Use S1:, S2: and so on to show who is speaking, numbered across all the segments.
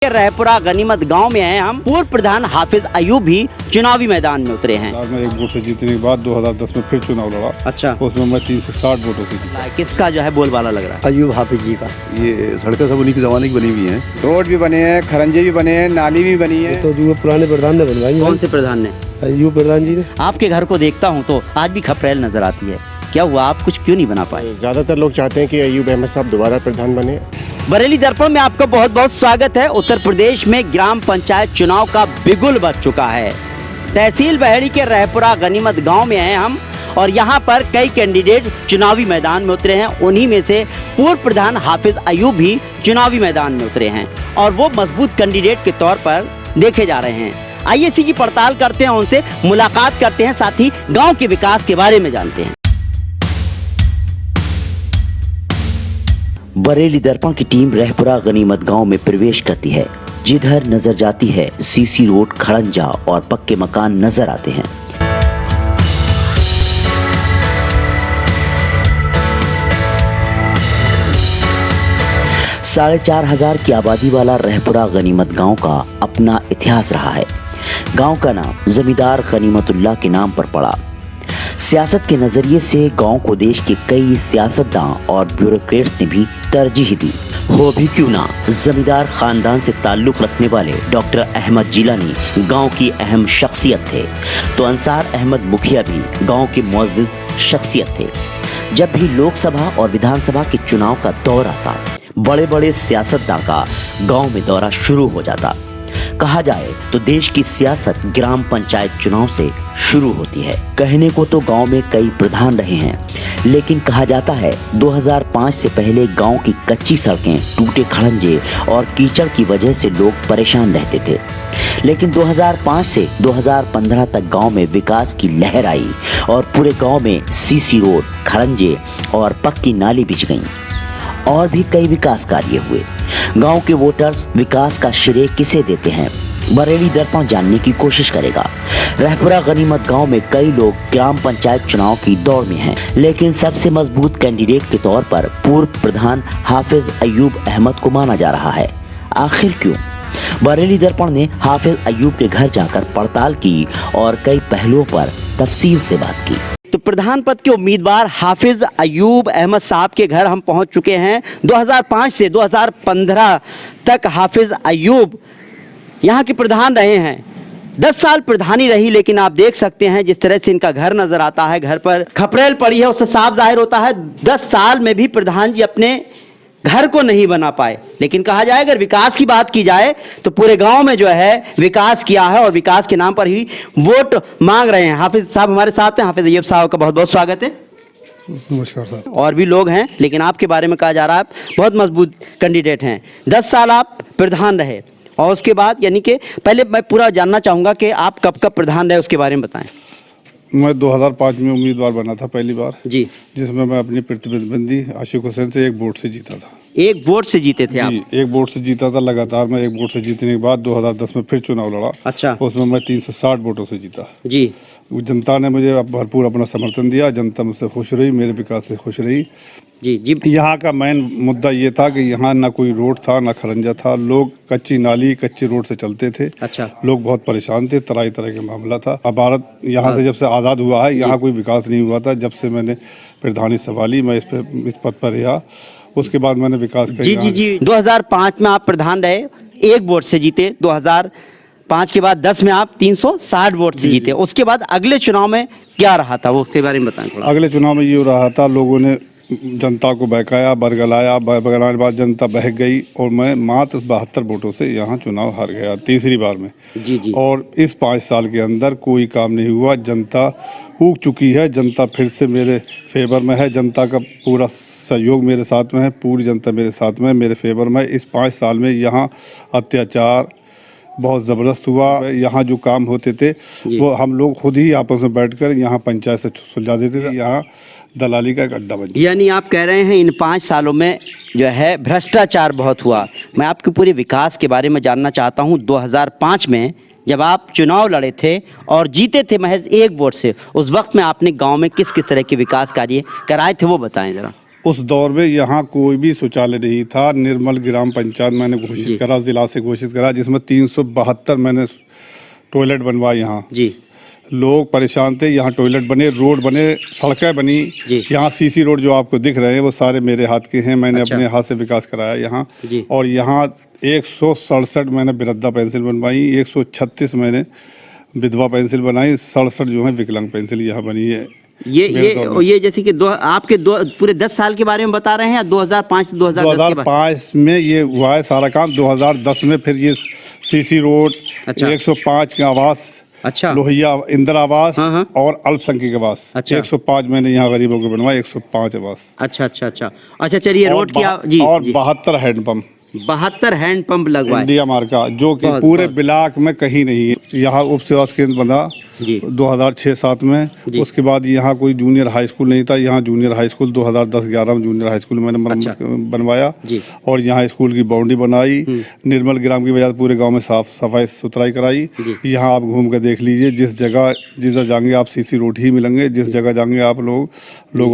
S1: रहपुरा गनीमत गांव में हैं हम। पूर्व प्रधान हाफिज अयूब भी चुनावी मैदान में उतरे हैं।
S2: मैं एक वोट से जीतने के बाद 2010 में फिर चुनाव लड़ा।
S1: अच्छा,
S2: उसमें मैं 360 वोटों से जीता।
S1: किसका जो है बोलबाला लग रहा है?
S3: अयूब हाफिज जी का।
S2: ये सड़कें सब उन्हीं के जमाने की बनी हुई हैं।
S4: रोड भी बने हैं, खरंजे भी बने हैं, नाली भी बनी है।
S3: तो जो पुराने प्रधान ने बनवाई।
S1: कौन से प्रधान ने?
S3: अयूब प्रधान जी ने।
S1: आपके घर को देखता हूँ तो आज भी खपरेल नजर आती है, क्या हुआ, आप कुछ क्यों नहीं बना पाए?
S5: ज़्यादातर लोग चाहते हैं कि अयूब अहमद साहब दोबारा प्रधान बने।
S1: बरेली दर्पण में आपका बहुत बहुत स्वागत है। उत्तर प्रदेश में ग्राम पंचायत चुनाव का बिगुल बज चुका है। तहसील बहेड़ी के रहपुरा गनीमत गांव में हैं हम और यहां पर कई कैंडिडेट चुनावी मैदान में उतरे हैं। उन्हीं में से पूर्व प्रधान हाफिज अयूब भी चुनावी मैदान में उतरे हैं और वो मजबूत कैंडिडेट के तौर पर देखे जा रहे हैं। आइए इसी की पड़ताल करते हैं, उनसे मुलाकात करते हैं, साथ ही गाँव के विकास के बारे में जानते हैं। बरेली दर्पण की टीम रहपुरा गनीमत गांव में प्रवेश करती है। जिधर नजर जाती है सीसी रोड, खड़ंजा और पक्के मकान नजर आते हैं। साढ़े 4,000 की आबादी वाला रहपुरा गनीमत गांव का अपना इतिहास रहा है। गांव का नाम जमींदार गनीमतुल्लाह के नाम पर पड़ा। सियासत के नजरिए से गांव को देश के कई सियासतदान और ब्यूरोक्रेट्स ने भी तरजीह दी। हो भी क्यों ना, जमींदार खानदान से ताल्लुक रखने वाले डॉक्टर अहमद जिलानी गांव की अहम शख्सियत थे, तो अंसार अहमद मुखिया भी गांव के मुअज्जिज शख्सियत थे। जब भी लोकसभा और विधानसभा के चुनाव का दौर आता, बड़े बड़े सियासतदान का गांव में दौरा शुरू हो जाता। कहा जाए तो देश की सियासत ग्राम पंचायत चुनाव से शुरू होती है। कहने को तो गांव में कई प्रधान रहे हैं, लेकिन कहा जाता है 2005 से पहले गांव की कच्ची सड़कें, टूटे खड़ंजे और कीचड़ की वजह से लोग परेशान रहते थे। लेकिन 2005 से 2015 तक गांव में विकास की लहर आई और पूरे गांव में सीसी रोड, खड़ंजे और पक्की नाली बिछ गईं। और भी कई विकास कार्य हुए। गांव के वोटर्स विकास का श्रेय किसे देते हैं, बरेली दर्पण जानने की कोशिश करेगा। रहपुरा गनीमत गांव में कई लोग ग्राम पंचायत चुनाव की दौड़ में हैं, लेकिन सबसे मजबूत कैंडिडेट के तौर पर पूर्व प्रधान हाफिज अयूब अहमद को माना जा रहा है। आखिर क्यों? बरेली दर्पण ने हाफिज अयूब के घर जाकर पड़ताल की और कई पहलुओं पर तफसील से बात की। तो प्रधान पद के उम्मीदवार हाफिज अयूब अहमद साहब के घर हम पहुंच चुके हैं। 2005 से 2015 तक हाफिज अयूब यहाँ के प्रधान रहे हैं। 10 साल प्रधानी रही, लेकिन आप देख सकते हैं जिस तरह से इनका घर नजर आता है, घर पर खपरेल पड़ी है, उससे साफ जाहिर होता है 10 साल में भी प्रधान जी अपने घर को नहीं बना पाए। लेकिन कहा जाए अगर विकास की बात की जाए तो पूरे गांव में जो है विकास किया है और विकास के नाम पर ही वोट मांग रहे हैं। हाफिज साहब हमारे साथ हैं। हाफिज अयूब साहब का बहुत बहुत स्वागत है।
S2: नमस्कार सर।
S1: और भी लोग हैं, लेकिन आपके बारे में कहा जा रहा है आप बहुत मजबूत कैंडिडेट हैं। 10 साल आप प्रधान रहे और उसके बाद, यानी कि पहले मैं पूरा जानना चाहूँगा कि आप कब कब प्रधान रहे, उसके बारे में बताएं।
S2: मैं 2005 में उम्मीदवार बना था पहली बार
S1: जी,
S2: जिसमें मैं अपनी प्रतिद्वंदी आशिक हुसैन से एक वोट से जीता था।
S1: एक वोट से जीते थे आप?
S2: जी, एक वोट से जीता था लगातार। मैं एक वोट से जीतने के बाद 2010 में फिर चुनाव लड़ा।
S1: अच्छा,
S2: उसमें मैं 360 वोटों से जीता।
S1: जी,
S2: जनता ने मुझे भरपूर अपना समर्थन दिया। जनता मुझसे खुश रही, मेरे विकास से खुश रही।
S1: जी जी।
S2: यहाँ का मेन मुद्दा ये था कि यहाँ ना कोई रोड था, ना खरंजा था। लोग कच्ची नाली, कच्ची रोड से चलते थे।
S1: अच्छा,
S2: लोग बहुत परेशान थे, तरह तरह का मामला था। अब भारत यहाँ से जब से आज़ाद हुआ है, यहाँ कोई विकास नहीं हुआ था। जब से मैंने प्रधानी संभाली, मैं इस पद पर रहा, उसके बाद मैंने विकास किया।
S1: जी जी जी। 2005 में आप प्रधान रहे, एक वोट से जीते। 2005 के बाद 10 में आप 360 वोट से जीते। उसके बाद अगले चुनाव में क्या रहा था, वो उसके बारे में बताएं थोड़ा।
S2: अगले चुनाव में ये हो रहा था, लोगों ने जनता को बहकाया, बरगलाया। बरगलाने के बाद जनता बहक गई और मैं मात्र 72 वोटों से यहाँ चुनाव हार गया, तीसरी बार में।
S1: जी जी।
S2: और इस 5 साल के अंदर कोई काम नहीं हुआ। जनता ऊब चुकी है। जनता फिर से मेरे फेवर में है। जनता का पूरा सहयोग मेरे साथ में है। पूरी जनता मेरे साथ में, मेरे फेवर में। इस 5 साल में यहाँ अत्याचार बहुत ज़बरदस्त हुआ। यहाँ जो काम होते थे वो हम लोग खुद ही आपस में बैठकर यहाँ पंचायत से सुलझा देते थे। यहाँ दलाली का एक अड्डा बन गया।
S1: यानी आप कह रहे हैं इन 5 सालों में जो है भ्रष्टाचार बहुत हुआ। मैं आपके पूरे विकास के बारे में जानना चाहता हूँ। 2005 में जब आप चुनाव लड़े थे और जीते थे महज एक वोट से, उस वक्त में आपने गांव में किस किस तरह के विकास कार्य कराए थे, वो बताएं ज़रा।
S2: उस दौर में यहाँ कोई भी शौचालय नहीं था। निर्मल ग्राम पंचायत मैंने
S1: जी।
S2: घोषित करा, जिला से घोषित करा, जिसमें 372 मैंने टॉयलेट बनवाए यहाँ।
S1: जी
S2: लोग परेशान थे, यहाँ टॉयलेट बने, रोड बने, सड़कें बनी।
S1: जी।
S2: यहाँ सीसी रोड जो आपको दिख रहे हैं वो सारे मेरे हाथ के हैं। मैंने
S1: अच्छा।
S2: अपने हाथ से विकास कराया यहाँ।
S1: जी।
S2: और यहाँ 167 मैंने वृद्धा पेंसिल बनवाई, 136 मैंने विधवा पेंसिल बनाई, 67 जो है विकलांग पेंसिल यहाँ बनी है। मेरे दौर में।
S1: ये जैसे कि आपके पूरे 10 साल के बारे में बता रहे हैं या 2005 से 2010 के बाद?
S2: 2005 में ये हुआ है सारा काम। 2010 में फिर ये सीसी रोड,
S1: अच्छा।
S2: 105 का आवास,
S1: अच्छा।
S2: लोहिया इंदिरा आवास
S1: हाँ, हाँ।
S2: और अल्पसंख्यक आवास।
S1: अच्छा।
S2: 105 मैंने यहाँ गरीबों के बनवाए, 105 आवास।
S1: अच्छा अच्छा अच्छा अच्छा, चलिए रोड की जी
S2: और
S1: जी।
S2: 72 हैंडपंप
S1: 72 हैंड पंप लगवाए।
S2: इंडिया मार्का, जो कि
S1: बहुत,
S2: पूरे
S1: बहुत।
S2: ब्लॉक में कहीं नहीं है। यहाँ उप सेवा केंद्र बना
S1: जी
S2: 2006-07 में।
S1: जी।
S2: उसके बाद यहाँ कोई जूनियर हाई स्कूल नहीं था। यहाँ जूनियर हाई स्कूल 2010-11 में जूनियर हाई स्कूल मैंने
S1: अच्छा।
S2: बनवाया।
S1: जी।
S2: और यहाँ स्कूल की बाउंड्री बनाई। निर्मल ग्राम की वजह पूरे गांव में साफ सफाई सुथराई कराई।
S1: जी।
S2: यहाँ आप घूम कर देख लीजिए, जिस जगह जाएंगे आप सीसी रोड ही मिलेंगे, जिस जगह जाएंगे आप लोग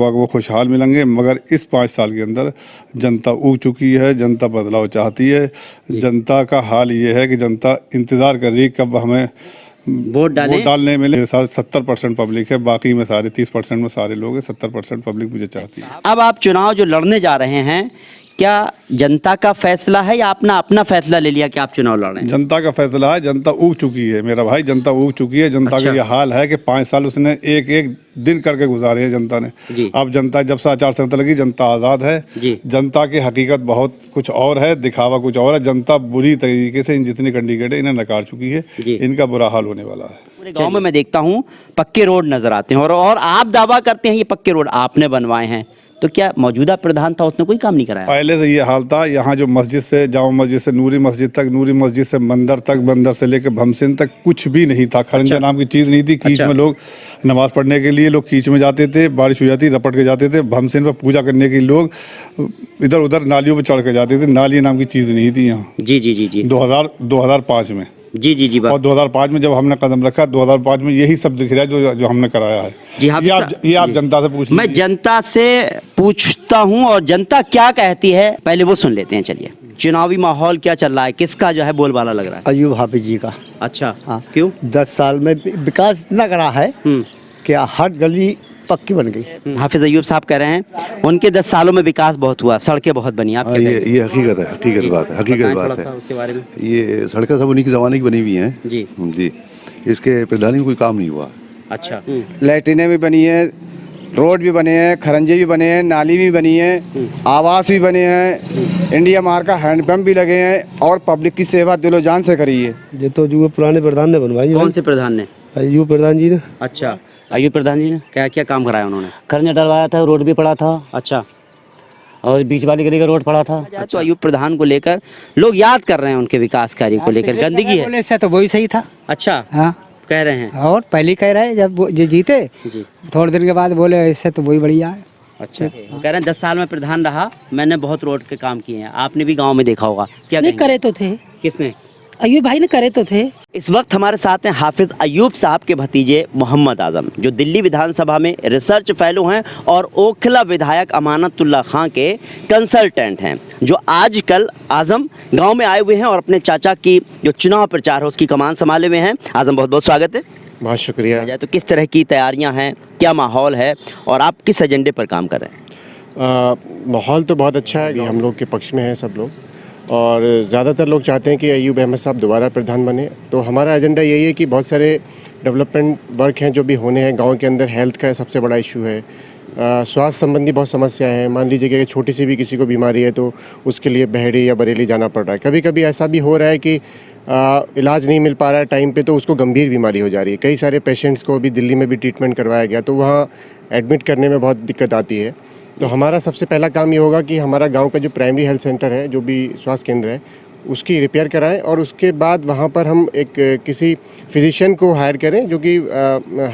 S2: वो खुशहाल मिलेंगे। मगर इस 5 साल के अंदर जनता उग चुकी है, जनता बदलाव चाहती है। जनता का हाल ये है कि जनता इंतजार कर रही है कब हमें
S1: वोट डालने
S2: मिले। 70% पब्लिक है, बाकी में सारे 30% में सारे लोग हैं। 70% पब्लिक मुझे चाहती है।
S1: अब आप चुनाव जो लड़ने जा रहे हैं, क्या जनता का फैसला है या अपना अपना फैसला ले लिया कि आप चुनाव लड़ रहे हैं?
S2: जनता का फैसला है। जनता उग चुकी है मेरा भाई, जनता उग चुकी है। जनता
S1: अच्छा।
S2: का ये हाल है कि 5 साल उसने एक एक दिन करके गुजारे हैं जनता ने।
S1: जी।
S2: अब जनता जब से आचार संहिता लगी, जनता आज़ाद है।
S1: जी।
S2: जनता की हकीकत बहुत कुछ और है, दिखावा कुछ और है। जनता बुरी तरीके से इन जितनी कैंडिडेट है इन्हें नकार चुकी है।
S1: जी।
S2: इनका बुरा हाल होने वाला है।
S1: पूरे गांव में मैं देखता हूं पक्के रोड नजर आते हैं और आप दावा करते हैं ये पक्के रोड आपने बनवाए हैं, तो क्या मौजूदा प्रधान था उसने कोई काम नहीं कराया?
S2: पहले से ये हाल था। यहाँ जो मस्जिद से, जामा मस्जिद से नूरी मस्जिद तक, नूरी मस्जिद से मंदिर तक, मंदिर से लेकर भमसिन तक कुछ भी नहीं था। खरंजा
S1: अच्छा।
S2: नाम की चीज़ नहीं थी। कीच
S1: अच्छा।
S2: में लोग नमाज पढ़ने के लिए लोग कीच में जाते थे, बारिश हो जाती रपट के जाते थे। भमसिन पर पूजा करने के लोग इधर उधर नालियों पर चढ़ के जाते थे। नाली नाम की चीज़ नहीं थी यहाँ।
S1: जी जी जी जी
S2: 2005 में।
S1: जी जी जी
S2: और 2005 में जब हमने कदम रखा, 2005 में यही सब दिख रहा है जो हमने कराया है।
S1: जी हाँ,
S2: ये आप जनता से पूछ
S1: मैं
S2: लीजिए।
S1: जनता से पूछता हूं और जनता क्या कहती है पहले वो सुन लेते हैं। चलिए, चुनावी माहौल क्या चल रहा है, किसका जो है बोलबाला लग रहा है?
S6: अयूब हाफिज जी का।
S1: अच्छा,
S6: हाँ।
S1: क्यों?
S6: 10 साल में विकास इतना करा है कि हर गली पक्की बन गई।
S1: हाफिज अयूब साहब कह रहे हैं उनके 10 सालों में विकास बहुत हुआ, सड़कें बहुत बनी। आप क्या कहेंगे?
S7: ये हकीकत है, हकीकत बात है, हकीकत
S1: बताएं
S7: बात
S1: थोड़ा सा
S7: है।
S1: उसके बारे में।
S7: ये सड़कें सब उन्हीं के ज़माने की बनी हुई हैं।
S1: जी
S7: जी, इसके प्रधानी में कोई काम नहीं हुआ।
S1: अच्छा।
S4: लैट्रिनें भी बनी है, रोड भी बने हैं, खरंजे भी बने हैं, नाली भी बनी है, आवास भी बने हैं, इंडिया मार्का हैंडपंप भी लगे हैं और पब्लिक की सेवा दिलो जान से करी है।
S3: ये तो जो पुराने प्रधान ने बनवाई
S1: कौन से प्रधान ने?
S3: अयूब प्रधान जी ने।
S1: अच्छा,
S8: अयूब प्रधान जी ने
S1: क्या क्या काम कराया उन्होंने?
S8: खरंजा डलवाया था, रोड भी पड़ा था
S1: अच्छा।
S8: और बीच वाली गली का रोड पड़ा था।
S1: तो अयूब प्रधान को लेकर लोग याद कर रहे हैं उनके विकास कार्य को लेकर। गंदगी है।
S9: बोले से तो वही सही था।
S1: अच्छा,
S9: हाँ,
S1: कह रहे हैं।
S9: और पहले कह रहे जब वो जो जीते
S1: जी।
S9: थोड़े दिन के बाद बोले इससे तो वही बढ़िया है।
S1: अच्छा, कह रहे हैं 10 साल में प्रधान रहा, मैंने बहुत रोड के काम किए हैं। आपने भी गांव में देखा होगा। क्या
S10: नहीं
S1: कहेंगे?
S10: करे तो थे,
S1: किसने?
S10: अयूब भाई ने करे तो थे।
S1: इस वक्त हमारे साथ हैं हाफिज अयूब साहब के भतीजे मोहम्मद आजम, जो दिल्ली विधानसभा में रिसर्च फेलो हैं और ओखला विधायक अमानतुल्लाह खां के कंसल्टेंट हैं, जो आजकल आजम गांव में आए हुए हैं और अपने चाचा की जो चुनाव प्रचार है उसकी कमान संभाले हुए हैं। आजम, बहुत बहुत स्वागत है।
S5: बहुत शुक्रिया।
S1: जाए तो किस तरह की तैयारियां हैं, क्या माहौल है और आप किस एजेंडे पर काम कर रहे हैं?
S5: माहौल तो बहुत अच्छा है कि हम लोग के पक्ष में हैं सब लोग, और ज़्यादातर लोग चाहते हैं कि अयूब अहमद साहब दोबारा प्रधान बने। तो हमारा एजेंडा यही है कि बहुत सारे डेवलपमेंट वर्क हैं जो भी होने हैं गांव के अंदर। हेल्थ का सबसे बड़ा इशू है, स्वास्थ्य संबंधी बहुत समस्या है। मान लीजिए कि छोटी सी भी किसी को बीमारी है तो उसके लिए बहेड़ी या बरेली जाना पड़ रहा है। कभी कभी ऐसा भी हो रहा है कि इलाज नहीं मिल पा रहा है टाइम पे, तो उसको गंभीर बीमारी हो जा रही है। कई सारे पेशेंट्स को अभी दिल्ली में भी ट्रीटमेंट करवाया गया, तो वहाँ एडमिट करने में बहुत दिक्कत आती है। तो हमारा सबसे पहला काम ये होगा कि हमारा गांव का जो प्राइमरी हेल्थ सेंटर है, जो भी स्वास्थ्य केंद्र है, उसकी रिपेयर कराएं और उसके बाद वहाँ पर हम एक किसी फिजिशियन को हायर करें जो कि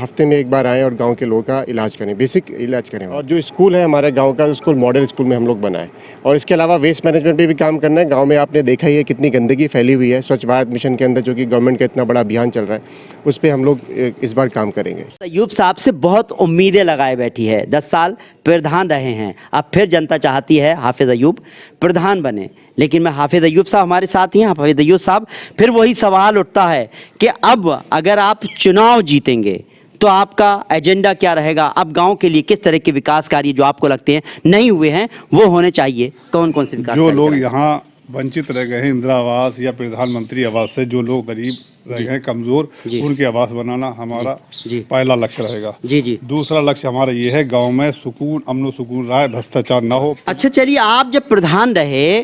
S5: हफ्ते में एक बार आएँ और गांव के लोगों का इलाज करें, बेसिक इलाज करें। और जो स्कूल है हमारे गांव का, स्कूल मॉडल स्कूल में हम लोग बनाएं। और इसके अलावा वेस्ट मैनेजमेंट पे भी काम करना है। गांव में आपने देखा ही है कितनी गंदगी फैली हुई है। स्वच्छ भारत मिशन के अंदर जो कि गवर्नमेंट का इतना बड़ा अभियान चल रहा है, उस पर हम लोग इस बार काम करेंगे।
S1: अय्यूब साहब से बहुत उम्मीदें लगाए बैठी है। 10 साल प्रधान रहे हैं, अब फिर जनता चाहती है हाफिज अय्यूब प्रधान बने। लेकिन मैं हाफिज अय्यूब साहब हमारे साथ ही हैं। हाफिज अय्यूब साहब, फिर वही सवाल उठता है कि अब अगर आप चुनाव जीतेंगे तो आपका एजेंडा क्या रहेगा? अब गांव के लिए किस तरह के विकास कार्य जो आपको लगते हैं नहीं हुए हैं वो होने चाहिए? कौन कौन से विकास
S2: जो
S1: कार्य
S2: लोग
S1: करें?
S2: यहाँ वंचित रह गए हैं इंदिरा आवास या प्रधानमंत्री आवास से, जो लोग गरीब रह गए हैं, कमजोर, उनके आवास बनाना हमारा पहला लक्ष्य रहेगा।
S1: जी जी।
S2: दूसरा लक्ष्य हमारा ये है गांव में सुकून, अमन सुकून रहा, भ्रष्टाचार ना हो।
S1: अच्छा चलिए, आप जब प्रधान रहे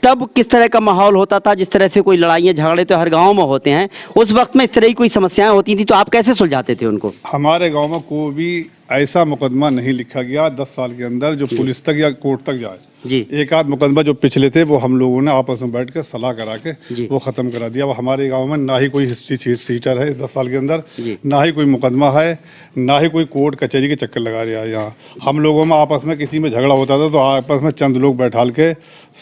S1: तब किस तरह का माहौल होता था? जिस तरह से कोई लड़ाइयाँ झगड़े तो हर गांव में होते हैं, उस वक्त में इस तरह की कोई समस्याएं होती थी तो आप कैसे सुलझाते थे उनको?
S2: हमारे गांव में कोई भी ऐसा मुकदमा नहीं लिखा गया 10 साल के अंदर जो पुलिस तक या कोर्ट तक जाए।
S1: जी।
S2: एक आध मुकदमा जो पिछले थे वो हम लोगों ने आपस में बैठ कर सलाह करा के वो खत्म करा दिया। वो हमारे गांव में ना ही कोई हिस्ट्री सीटर है इस 10 साल के अंदर, ना ही कोई मुकदमा है, ना ही कोई कोर्ट कचहरी के चक्कर लगा रहा है। यहाँ हम लोगों में आपस में किसी में झगड़ा होता था तो आपस में चंद लोग बैठाल के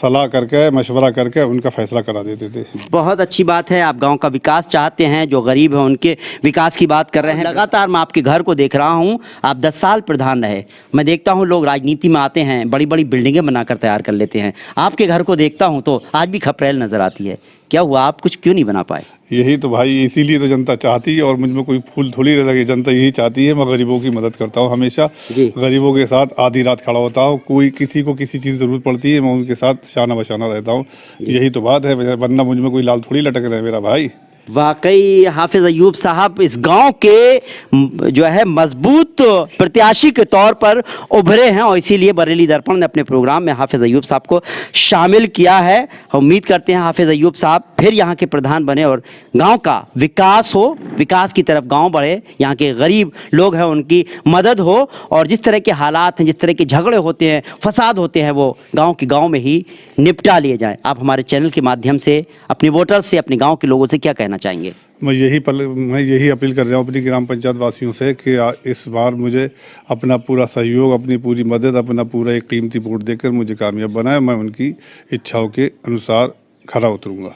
S2: सलाह करके मशवरा करके उनका फैसला करा देते थे।
S1: बहुत अच्छी बात है, आप गांव का विकास चाहते हैं। जो गरीब है उनके विकास की बात कर रहे हैं। लगातार मैं आपके घर को देख रहा हूँ, आप 10 साल प्रधान रहे। मैं देखता हूँ लोग राजनीति में आते हैं, बड़ी बड़ी बिल्डिंगें बनाकर तैयार कर लेते हैं। आपके घर को देखता हूँ तो आज भी खपरेल नजर आती है। क्या हुआ, आप कुछ क्यों नहीं बना पाए?
S2: यही तो भाई, इसीलिए तो जनता चाहती है और मुझ में कोई फूल थोड़ी लगे। जनता यही चाहती है, मैं गरीबों की मदद करता हूँ हमेशा। गरीबों के साथ आधी रात खड़ा होता हूँ। कोई किसी को किसी चीज़ जरूरत पड़ती है, मैं उनके साथ शाना बशाना रहता हूँ। यही तो बात है, वरना मुझ में कोई लाल थोड़ी लटक रहे मेरा भाई।
S1: वाकई हाफिज अय्यूब साहब इस गांव के जो है मजबूत प्रत्याशी के तौर पर उभरे हैं और इसीलिए बरेली दर्पण ने अपने प्रोग्राम में हाफिज अय्यूब साहब को शामिल किया है। उम्मीद करते हैं हाफिज अय्यूब साहब फिर यहाँ के प्रधान बने और गांव का विकास हो, विकास की तरफ गांव बढ़े, यहाँ के गरीब लोग हैं उनकी मदद हो और जिस तरह के हालात हैं, जिस तरह के झगड़े होते हैं, फसाद होते हैं, वो गाँव के गाँव में ही निपटा लिए जाएँ। आप हमारे चैनल के माध्यम से अपने वोटर्स से, अपने गाँव के लोगों से क्या कहना चाहेंगे?
S2: मैं यही अपील कर रहा हूँ अपनी ग्राम पंचायत वासियों से कि इस बार मुझे अपना पूरा सहयोग, अपनी पूरी मदद, अपना पूरा एक कीमती वोट देकर मुझे कामयाब बनाए। मैं उनकी इच्छाओं के अनुसार खरा उतरूंगा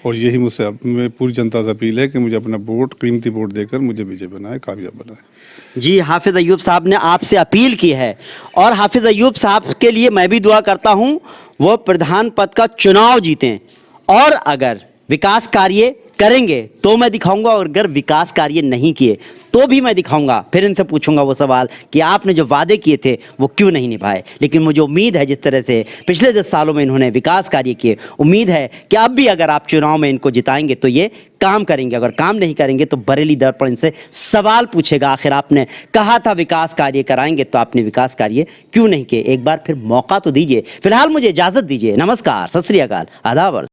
S2: और यही मुझसे पूरी जनता से अपील है कि मुझे अपना वोट, कीमती वोट देकर मुझे विजय बनाए, कामयाब बनाए।
S1: जी, हाफिज अय्यूब साहब ने आपसे अपील की है और हाफिज अय्यूब साहब के लिए मैं भी दुआ करता हूँ वो प्रधान पद का चुनाव जीतें और अगर विकास कार्य करेंगे तो मैं दिखाऊंगा और अगर विकास कार्य नहीं किए तो भी मैं दिखाऊंगा। फिर इनसे पूछूंगा वो सवाल कि आपने जो वादे किए थे वो क्यों नहीं निभाए। लेकिन मुझे उम्मीद है जिस तरह से पिछले 10 सालों में इन्होंने विकास कार्य किए, उम्मीद है कि अब भी अगर आप चुनाव में इनको जिताएंगे तो ये काम करेंगे। अगर काम नहीं करेंगे तो बरेली दर्पण इनसे सवाल पूछेगा, आखिर आपने कहा था विकास कार्य कराएंगे तो आपने विकास कार्य क्यों नहीं किए। एक बार फिर मौका तो दीजिए। फिलहाल मुझे इजाज़त दीजिए। नमस्कार, सत श्री अकाल, आदाब।